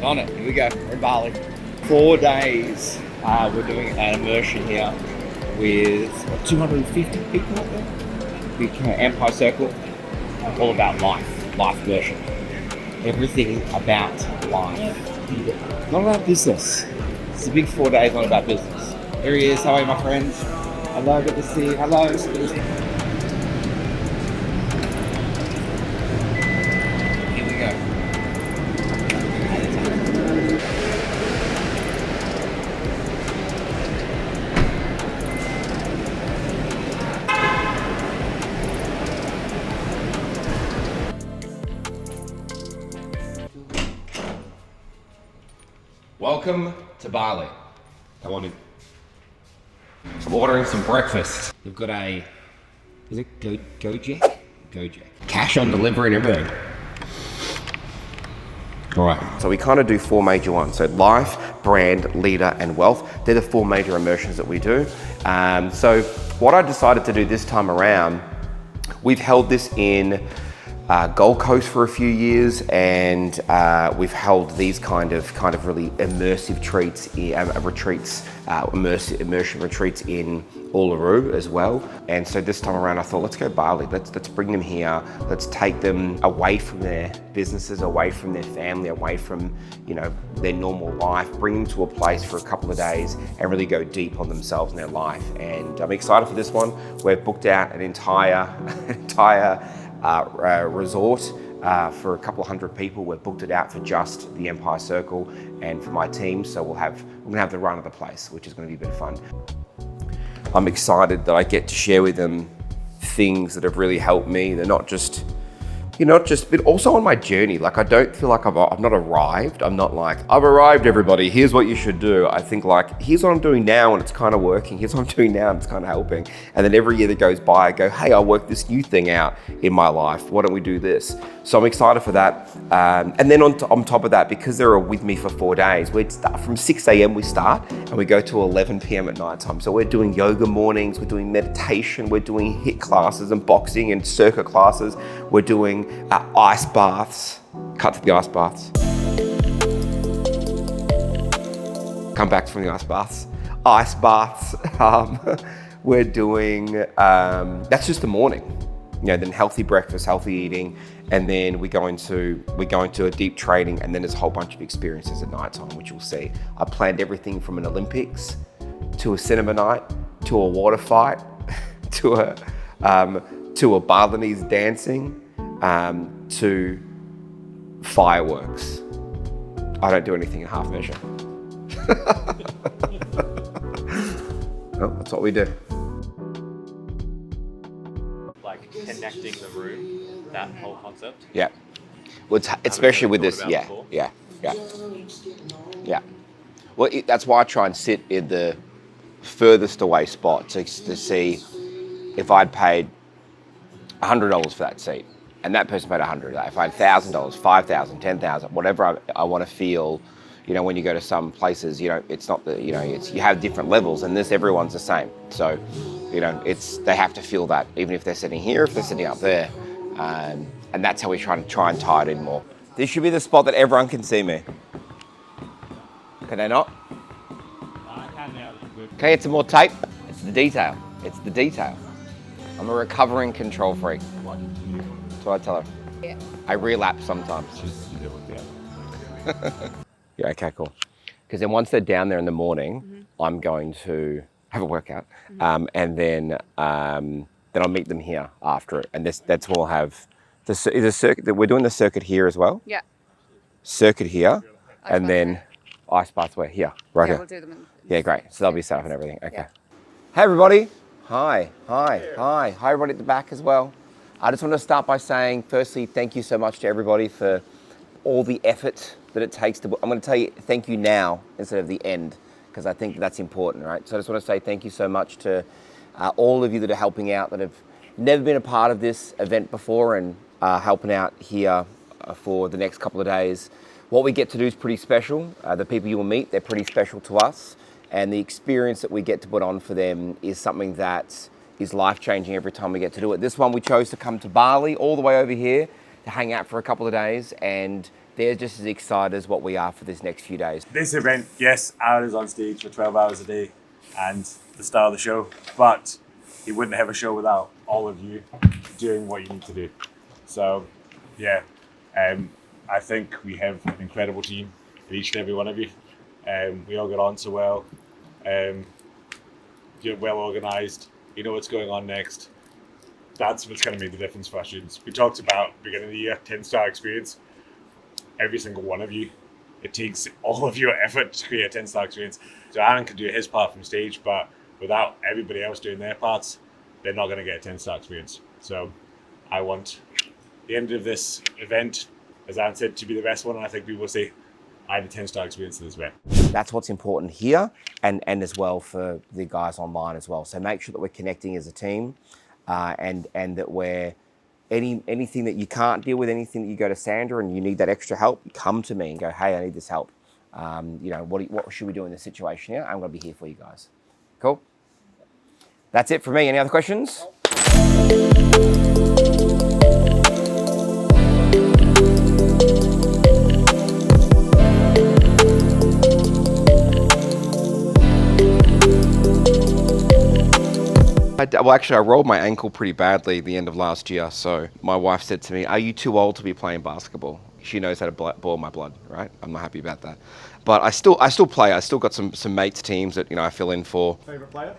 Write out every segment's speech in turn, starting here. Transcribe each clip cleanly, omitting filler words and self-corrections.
It's on it. Here we go. We're in Bali. 4 days. We're doing an immersion here with 250 people up there. Big Empire Circle. All about life. Life immersion. Everything about life. Not about business. It's a big 4 days, not about business. Here he is. How are you, my friends? Hello, good to see you. Hello. Here we go. Welcome to Bali. Come on in. I'm ordering some breakfast. We've got a, is it Gojek? Gojek. Cash on delivery and everything. All right. So we kind of do 4 major ones. So life, brand, leader, and wealth. They're the 4 major immersions that we do. So what I decided to do this time around, we've held this in Gold Coast for a few years, and we've held these kind of really immersive immersion retreats in Uluru as well. And so this time around I thought, let's go Bali, let's bring them here, let's take them away from their businesses, away from their family, away from their normal life, bring them to a place for a couple of days and really go deep on themselves and their life. And I'm excited for this one. We've booked out an entire resort for a couple of hundred people. We've booked it out for just the Empire Circle and for my team. So we're gonna have the run of the place, which is gonna be a bit of fun. I'm excited that I get to share with them things that have really helped me. They're not just, but also on my journey. Like, I don't feel like I've not arrived. I'm not like, I've arrived, everybody, here's what you should do. I think like, here's what I'm doing now and it's kind of working. Here's what I'm doing now and it's kind of helping. And then every year that goes by, I go, hey, I worked this new thing out in my life. Why don't we do this? So I'm excited for that. And then on top of that, because they're with me for 4 days, we'd start from 6 a.m. we start and we go to 11 p.m. at night time. So we're doing yoga mornings, we're doing meditation, we're doing HIIT classes and boxing and circuit classes. We're doing ice baths. Cut to the ice baths. Come back from the ice baths. Ice baths. We're doing, that's just the morning. Then healthy breakfast, healthy eating, and then we go into a deep training, and then there's a whole bunch of experiences at night time, which you'll see. I planned everything from an Olympics to a cinema night to a water fight to a Balinese dancing to fireworks. I don't do anything in half measure. Well, that's what we do. Like connecting the room, that whole concept. Yeah. Well, especially with this. Yeah. Well, that's why I try and sit in the furthest away spot to see if I'd paid $100 for that seat and that person paid $100. If I had $1,000, $5,000, $10,000, whatever I want to feel. When you go to some places, it's not you have different levels, and everyone's the same. So, they have to feel that, even if they're sitting here, if they're sitting up there, and that's how we try and tie it in more. This should be the spot that everyone can see me. Can they not? I can now. Can I get some more tape? It's the detail. I'm a recovering control freak. That's what I tell her. Yeah. I relapse sometimes. Yeah, okay, cool. Because then once they're down there in the morning, I'm going to have a workout, and then I'll meet them here after it. And that's when we'll have the circuit. We're doing the circuit here as well. Yeah. Circuit here, and then ice baths where here, right here. We'll do them. Yeah, great. So they'll be set up and everything. Okay. Yeah. Hey everybody. Hi everybody at the back as well. I just want to start by saying, firstly, thank you so much to everybody for all the effort that it takes to, I'm going to tell you thank you now instead of the end, because I think that's important, right? So I just want to say thank you so much to all of you that are helping out, that have never been a part of this event before and helping out here for the next couple of days. What we get to do is pretty special. The people you will meet, they're pretty special to us. And the experience that we get to put on for them is something that is life-changing every time we get to do it. This one, we chose to come to Bali, all the way over here, to hang out for a couple of days and they're just as excited as what we are for this next few days. This event, yes, Aaron is on stage for 12 hours a day and the star of the show, but he wouldn't have a show without all of you doing what you need to do. So, yeah, I think we have an incredible team in each and every one of you. We all get on so well. You're well organised. You know what's going on next. That's what's going to make the difference for our students. We talked about beginning of the year, 10-star experience. Every single one of you, it takes all of your effort to create a 10-star experience. So Aaron can do his part from stage, but without everybody else doing their parts, they're not going to get a 10-star experience. So I want the end of this event, as Aaron said, to be the best one, and I think we will say, I had a 10-star experience in this event. That's what's important here, and as well for the guys online as well. So make sure that we're connecting as a team, and that we're anything that you can't deal with, anything that you go to Sandra and you need that extra help, come to me and go, hey, I need this help. What should we do in this situation here? I'm going to be here for you guys. Cool. That's it for me. Any other questions? Well, actually, I rolled my ankle pretty badly at the end of last year. So my wife said to me, are you too old to be playing basketball? She knows how to boil my blood, right? I'm not happy about that. But I still play. I still got some mates teams that, I fill in for. Favorite player?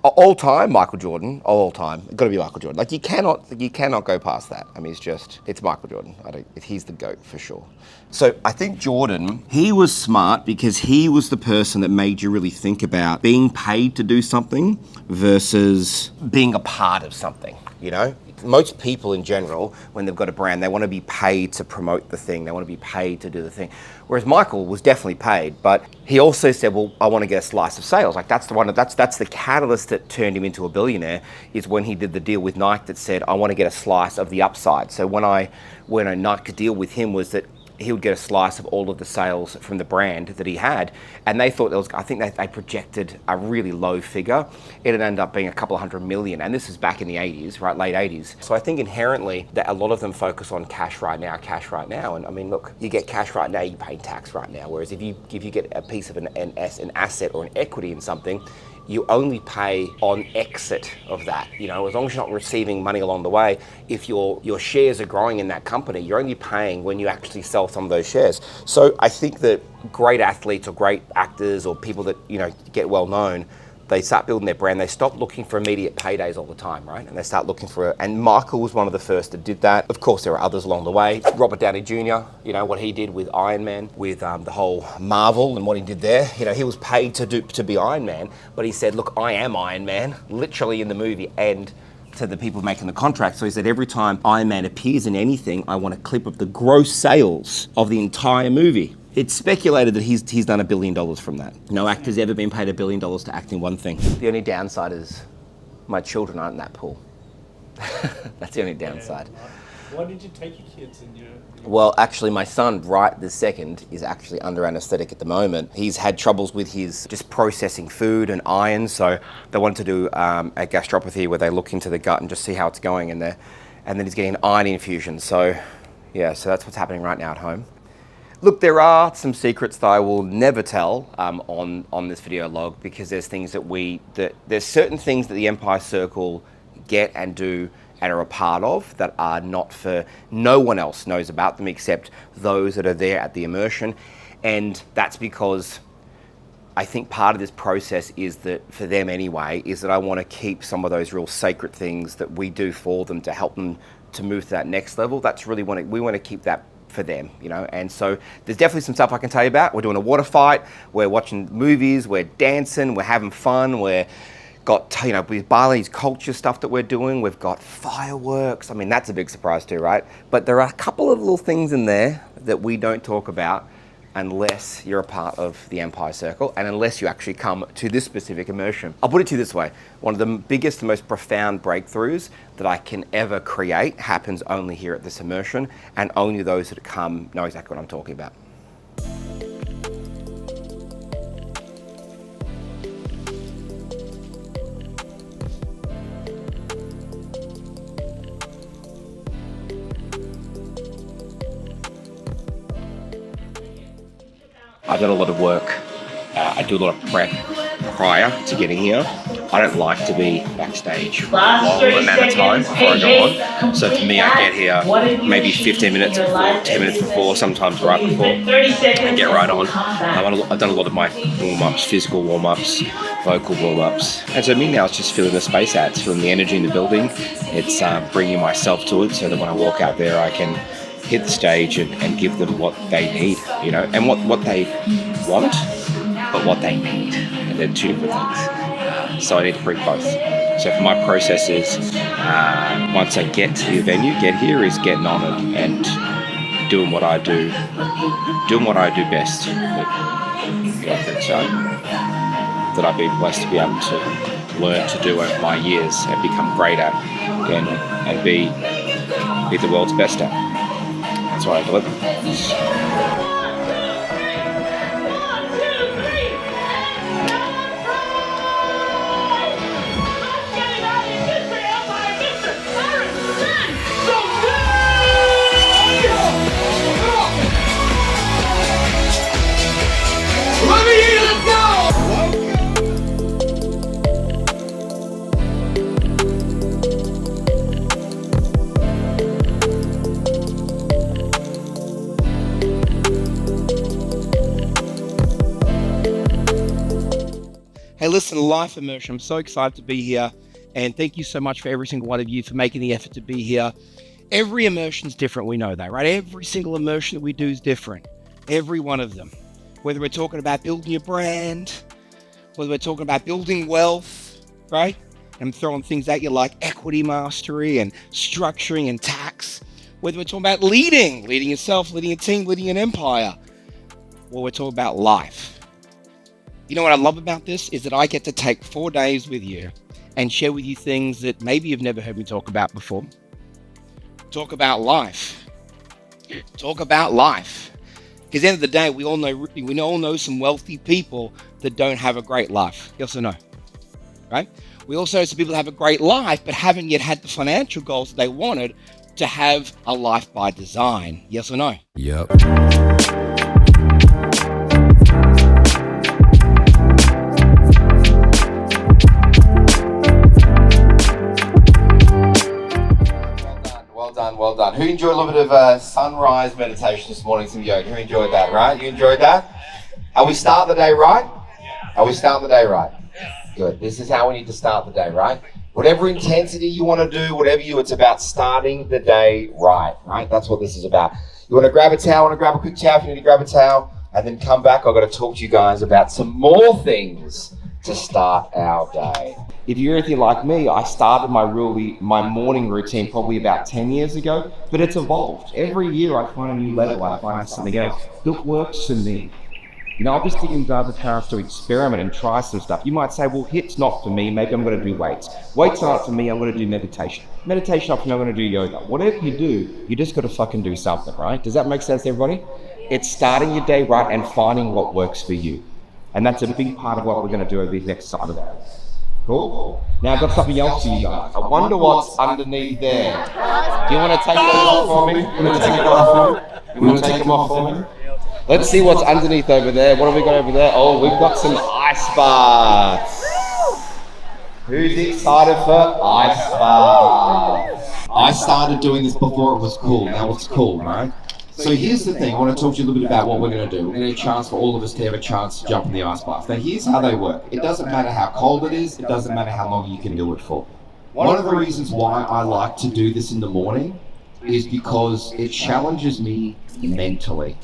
All time, Michael Jordan. All time, got to be Michael Jordan. Like you cannot go past that. I mean, it's Michael Jordan. He's the GOAT for sure. So I think Jordan, he was smart because he was the person that made you really think about being paid to do something versus being a part of something. Most people in general, when they've got a brand, they want to be paid to promote the thing. They want to be paid to do the thing. Whereas Michael was definitely paid, but he also said, well, I want to get a slice of sales. Like that's the catalyst that turned him into a billionaire, is when he did the deal with Nike that said, I want to get a slice of the upside. So when a Nike deal with him was that he would get a slice of all of the sales from the brand that he had. And they thought I think they projected a really low figure. It had ended up being a couple of $100 million. And this is back in the 80s, right? Late 80s. So I think inherently that a lot of them focus on cash right now. And I mean, look, you get cash right now, you pay tax right now. Whereas if you get a piece of an asset or an equity in something, you only pay on exit of that. As long as you're not receiving money along the way, if your shares are growing in that company, you're only paying when you actually sell some of those shares. So I think that great athletes or great actors or people that, get well known, they start building their brand. They stop looking for immediate paydays all the time, right? And they start looking and Michael was one of the first that did that. Of course, there are others along the way. Robert Downey Jr., what he did with Iron Man, with the whole Marvel and what he did there. He was paid to be Iron Man, but he said, look, I am Iron Man, literally in the movie and to the people making the contract. So he said, every time Iron Man appears in anything, I want a clip of the gross sales of the entire movie. It's speculated that he's done $1 billion from that. No actor's ever been paid $1 billion to act in one thing. The only downside is my children aren't in that pool. That's the only downside. Why did you take your kids in your... Well, actually, my son, right this second, is actually under anaesthetic at the moment. He's had troubles with his just processing food and iron, so they wanted to do a gastropathy where they look into the gut and just see how it's going, and then he's getting an iron infusion. So, yeah, so that's what's happening right now at home. Look, there are some secrets that I will never tell on this video log, because there's things there's certain things that the Empire Circle get and do and are a part of that are not for, no one else knows about them except those that are there at the immersion. And that's because I think part of this process is that, for them anyway, is that I want to keep some of those real sacred things that we do for them to help them to move to that next level. That's really we want to keep that for them, and so there's definitely some stuff I can tell you about. We're doing a water fight, we're watching movies, we're dancing, we're having fun, we're got, with Bali's culture stuff that we're doing, we've got fireworks. I mean, that's a big surprise too, right? But there are a couple of little things in there that we don't talk about unless you're a part of the Empire Circle and unless you actually come to this specific immersion. I'll put it to you this way. One of the biggest, the most profound breakthroughs that I can ever create happens only here at this immersion, and only those that come know exactly what I'm talking about. I've done a lot of work. I do a lot of prep prior to getting here. I don't like to be backstage for a long amount of time before I go on. So for me, I get here maybe 15 minutes before, 10 minutes before, sometimes right before, and get right on. I've done a lot of my warm-ups, physical warm-ups, vocal warm-ups. And so me now, it's just filling the space out. It's filling the energy in the building. It's bringing myself to it so that when I walk out there, I can hit the stage and give them what they need, you know, and what they want, but what they need. And they're two different things. So I need to bring both. So for my process is, once I get to the venue, get here, is getting on it and doing what I do best. So that I've been blessed to be able to learn to do over my years and become great at and be the world's best at. That's what I deliver. Hey, listen, Life Immersion, I'm so excited to be here. And thank you so much for every single one of you for making the effort to be here. Every immersion is different, we know that, right? Every single immersion that we do is different. Every one of them. Whether we're talking about building your brand, whether we're talking about building wealth, right? I'm throwing things at you like equity mastery and structuring and tax. Whether we're talking about leading yourself, leading a team, leading an empire. Or we're talking about life. You know what I love about this is that I get to take 4 days with you and share with you things that maybe you've never heard me talk about before. Talk about life. Talk about life. Because at the end of the day, we all know some wealthy people that don't have a great life. Yes or no? Right? We also know some people that have a great life but haven't yet had the financial goals that they wanted to have a life by design. Yes or no? Yep. Well done. Who enjoyed a little bit of sunrise meditation this morning? Some yoga. Who enjoyed that, right? You enjoyed that? Are we starting the day right? Are we starting the day right? Good. This is how we need to start the day, right? Whatever intensity you want to do, it's about starting the day right? That's what this is about. You want to grab a towel, grab a quick towel if you need to grab a towel, and then come back. I've got to talk to you guys about some more things to start our day. If you're anything like me, I started my morning routine probably about 10 years ago, but it's evolved. Every year I find a new level, I find something else that works for me. You know, I'll just give you guys a chance to experiment and try some stuff. You might say, well, HIIT's not for me, maybe I'm going to do weights. Weights aren't for me, I'm going to do meditation. Meditation not for me, I'm going to do yoga. Whatever you do, you just got to fucking do something, right? Does that make sense to everybody? It's starting your day right and finding what works for you. And that's a big part of what we're going to do over the next Saturday. Cool? Now I've got something else for you guys. I wonder what's underneath there. Do you want to take those off for me? You want to take them off for me? Let's see what's underneath over there. What have we got over there? Oh, we've got some ice baths. Who's excited for ice baths? I started doing this before it was cool. Now it's cool, right? So here's the thing, I want to talk to you a little bit about what we're going to do. We're going to get a chance for all of us to have a chance to jump in the ice bath. Now here's how they work. It doesn't matter how cold it is, it doesn't matter how long you can do it for. One of the reasons why I like to do this in the morning is because it challenges me mentally.